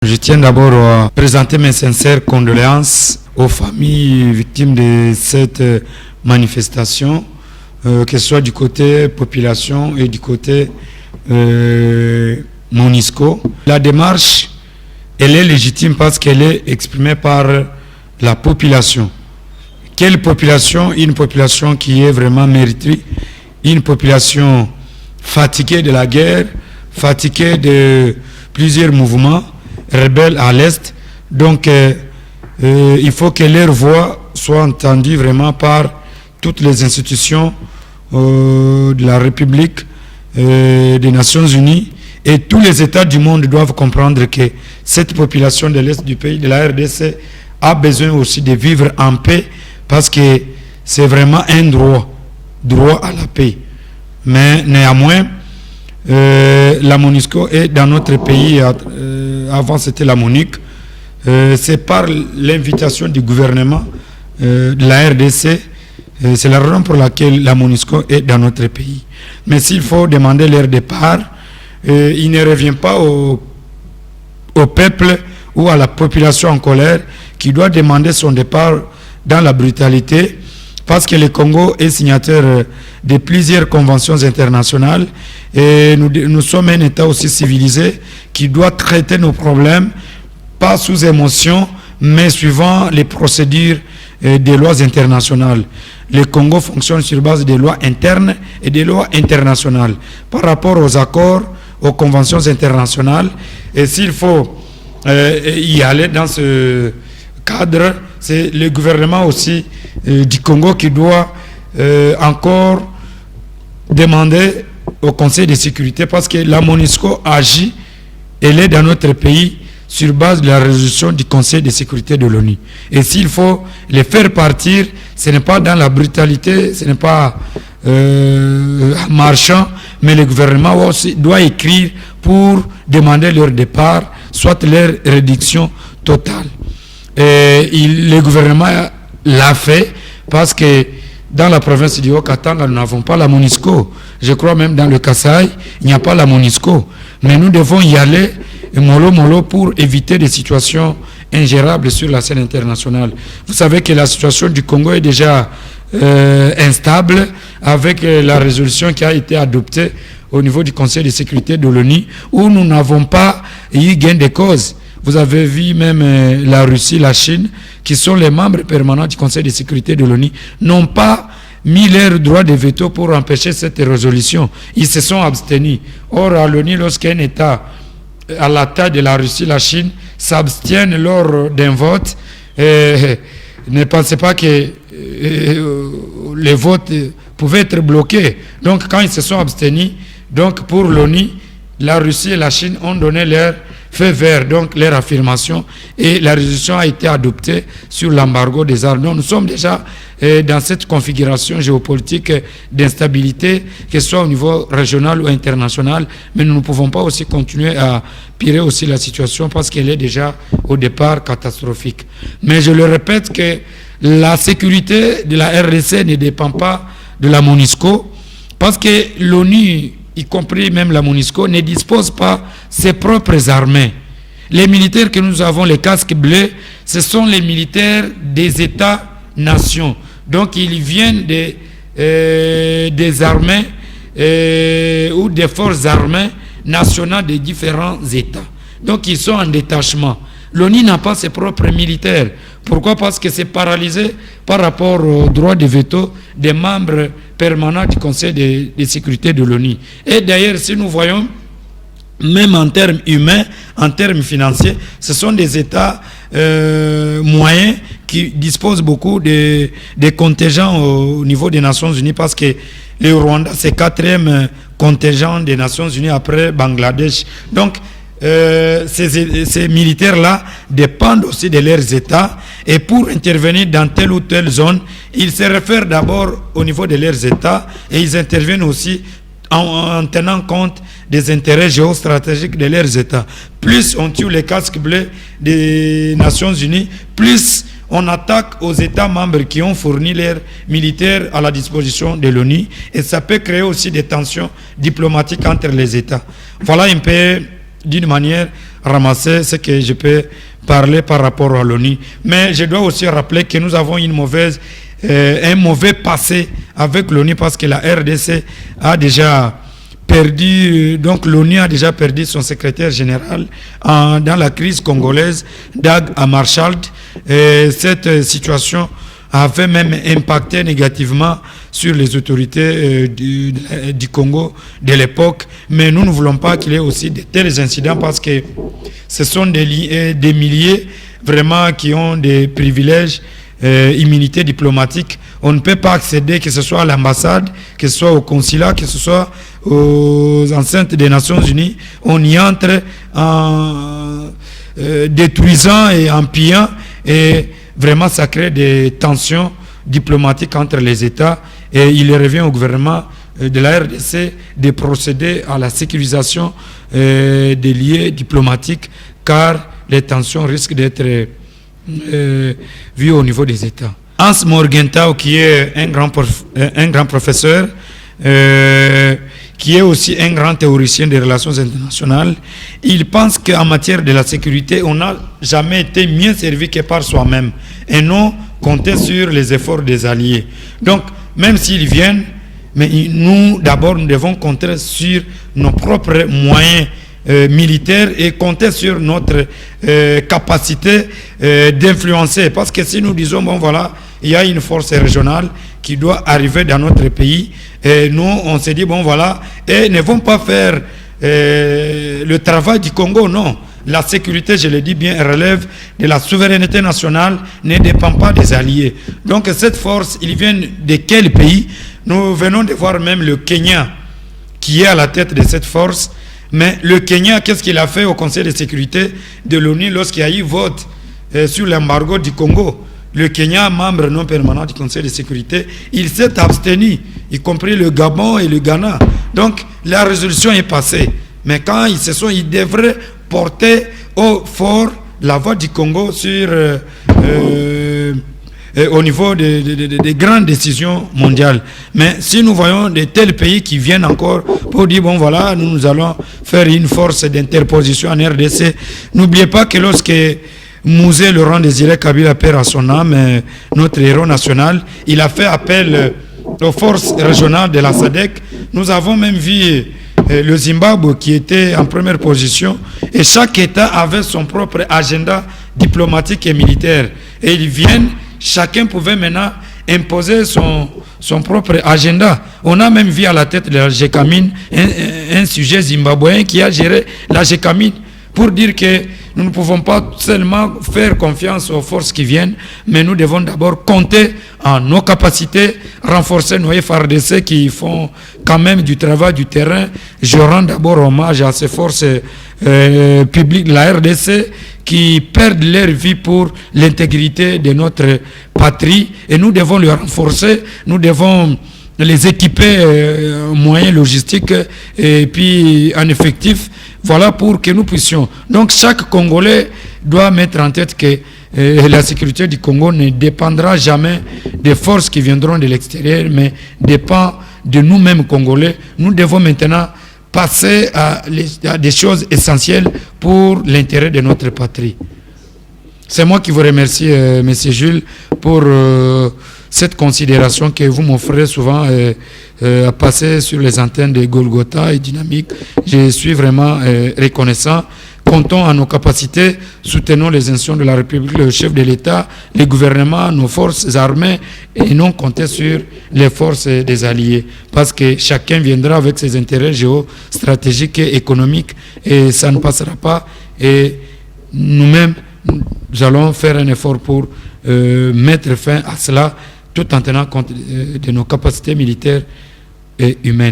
Je tiens d'abord à présenter mes sincères condoléances aux familles victimes de cette manifestation, que ce soit du côté population et du côté MONUSCO. La démarche, elle est légitime parce qu'elle est exprimée par la population. Quelle population? Une population qui est vraiment méritée, une population fatiguée de la guerre, fatiguée de plusieurs mouvements rebelles à l'Est. Donc, il faut que leur voix soit entendue vraiment par toutes les institutions de la République, des Nations Unies, et tous les États du monde doivent comprendre que cette population de l'Est du pays, de la RDC, a besoin aussi de vivre en paix parce que c'est vraiment un droit à la paix. Mais néanmoins, la MONUSCO est dans notre pays, avant c'était la MONUC, c'est par l'invitation du gouvernement de la RDC, c'est la raison pour laquelle la MONUSCO est dans notre pays. Mais s'il faut demander leur départ, il ne revient pas au peuple ou à la population en colère qui doit demander son départ dans la brutalité, parce que le Congo est signataire de plusieurs conventions internationales et nous sommes un État aussi civilisé qui doit traiter nos problèmes, pas sous émotion, mais suivant les procédures des lois internationales. Le Congo fonctionne sur base des lois internes et des lois internationales par rapport aux accords, aux conventions internationales. Et s'il faut y aller dans ce cadre, c'est le gouvernement aussi du Congo qui doit encore demander au Conseil de sécurité, parce que la MONUSCO agit, elle est dans notre pays sur base de la résolution du Conseil de sécurité de l'ONU. Et s'il faut les faire partir, ce n'est pas dans la brutalité, ce n'est pas marchand, mais le gouvernement aussi doit écrire pour demander leur départ, soit leur réduction totale. Et le gouvernement l'a fait parce que dans la province du Haut-Katanga, nous n'avons pas la MONUSCO. Je crois même dans le Kasaï, il n'y a pas la MONUSCO. Mais nous devons y aller mollo pour éviter des situations ingérables sur la scène internationale. Vous savez que la situation du Congo est déjà instable avec la résolution qui a été adoptée au niveau du Conseil de sécurité de l'ONU, où nous n'avons pas eu gain de cause. Vous avez vu même la Russie, la Chine, qui sont les membres permanents du Conseil de sécurité de l'ONU, n'ont pas mis leur droit de veto pour empêcher cette résolution. Ils se sont abstenus. Or, à l'ONU, lorsqu'un État à la taille de la Russie, la Chine, s'abstiennent lors d'un vote, ne pensez pas que les votes pouvaient être bloqués. Donc, quand ils se sont abstenus, donc pour l'ONU, la Russie et la Chine ont donné leur feu vert, donc leur affirmation, et la résolution a été adoptée sur l'embargo des armes. Donc nous sommes déjà dans cette configuration géopolitique d'instabilité, que ce soit au niveau régional ou international, mais nous ne pouvons pas aussi continuer à pirer aussi la situation parce qu'elle est déjà au départ catastrophique. Mais je le répète que la sécurité de la RDC ne dépend pas de la MONUSCO, parce que l'ONU, y compris même la MONUSCO, ne dispose pas ses propres armées. Les militaires que nous avons, les casques bleus, ce sont les militaires des États-nations. Donc ils viennent des armées ou des forces armées nationales des différents États. Donc ils sont en détachement. L'ONU n'a pas ses propres militaires. Pourquoi? Parce que c'est paralysé par rapport au droit de veto des membres permanents du Conseil de sécurité de l'ONU. Et d'ailleurs, si nous voyons, même en termes humains, en termes financiers, ce sont des États moyens qui disposent beaucoup de contingents au niveau des Nations Unies, parce que le Rwanda, c'est 4e contingent des Nations Unies après Bangladesh. Donc, ces militaires-là dépendent aussi de leurs États, et pour intervenir dans telle ou telle zone, ils se réfèrent d'abord au niveau de leurs États, et ils interviennent aussi en tenant compte des intérêts géostratégiques de leurs États. Plus on tue les casques bleus des Nations Unies, plus on attaque aux États membres qui ont fourni leurs militaires à la disposition de l'ONU, et ça peut créer aussi des tensions diplomatiques entre les États. Voilà un peu d'une manière ramassée ce que je peux parler par rapport à l'ONU. Mais je dois aussi rappeler que nous avons un mauvais passé avec l'ONU parce que la RDC a déjà perdu, donc l'ONU a déjà perdu son secrétaire général dans la crise congolaise, Dag Hammarskjöld. Cette situation avait même impacté négativement sur les autorités du Congo de l'époque, mais nous ne voulons pas qu'il y ait aussi de tels incidents parce que ce sont des milliers vraiment qui ont des privilèges, immunité diplomatique. On ne peut pas accéder, que ce soit à l'ambassade, que ce soit au consulat, que ce soit aux enceintes des Nations Unies. On y entre en détruisant et en pillant, et vraiment ça crée des tensions diplomatiques entre les États, et il revient au gouvernement de la RDC de procéder à la sécurisation des liens diplomatiques, car les tensions risquent d'être vues au niveau des États. Hans Morgenthau, qui est un grand professeur, qui est aussi un grand théoricien des relations internationales, il pense qu'en matière de la sécurité, on n'a jamais été mieux servi que par soi-même et non compter sur les efforts des alliés. Donc, même s'ils viennent, mais nous, d'abord, nous devons compter sur nos propres moyens militaires et compter sur notre capacité d'influencer. Parce que si nous disons, bon voilà, il y a une force régionale qui doit arriver dans notre pays, et nous, on se dit, bon voilà, et ne vont pas faire le travail du Congo, non. La sécurité, je le dis bien, relève de la souveraineté nationale, ne dépend pas des alliés. Donc cette force, ils viennent de quel pays? Nous venons de voir même le Kenya qui est à la tête de cette force. Mais le Kenya, qu'est-ce qu'il a fait au Conseil de sécurité de l'ONU lorsqu'il y a eu vote sur l'embargo du Congo? Le Kenya, membre non permanent du Conseil de sécurité, il s'est abstenu, y compris le Gabon et le Ghana. Donc la résolution est passée. Mais quand ils devraient porter au fort la voix du Congo sur au niveau des grandes décisions mondiales. Mais si nous voyons de tels pays qui viennent encore pour dire, bon voilà, nous allons faire une force d'interposition en RDC, n'oubliez pas que lorsque Mouzé Laurent Désiré Kabila perd à son âme, notre héros national, il a fait appel aux forces régionales de la SADC. Nous avons même vu le Zimbabwe qui était en première position, et chaque État avait son propre agenda diplomatique et militaire. Et ils viennent, chacun pouvait maintenant imposer son propre agenda. On a même vu à la tête de la GECAMIN un sujet zimbabwéen qui a géré la GECAMIN pour dire que nous ne pouvons pas seulement faire confiance aux forces qui viennent, mais nous devons d'abord compter en nos capacités, renforcer nos FARDC qui font quand même du travail du terrain. Je rends d'abord hommage à ces forces publiques de la RDC qui perdent leur vie pour l'intégrité de notre patrie, et nous devons les renforcer, nous devons les équiper en moyens logistiques et puis en effectifs, voilà, pour que nous puissions. Donc chaque Congolais doit mettre en tête que la sécurité du Congo ne dépendra jamais des forces qui viendront de l'extérieur, mais dépend de nous-mêmes Congolais. Nous devons maintenant passer à des choses essentielles pour l'intérêt de notre patrie. C'est moi qui vous remercie, M. Jules, pour cette considération que vous m'offrez souvent à passer sur les antennes de Golgotha et Dynamique. Je suis vraiment reconnaissant. Comptons à nos capacités, soutenons les institutions de la République, le chef de l'État, les gouvernements, nos forces armées, et non compter sur les forces des alliés. Parce que chacun viendra avec ses intérêts géostratégiques et économiques, et ça ne passera pas. Et nous-mêmes, nous allons faire un effort pour mettre fin à cela, tout en tenant compte de nos capacités militaires et humaines.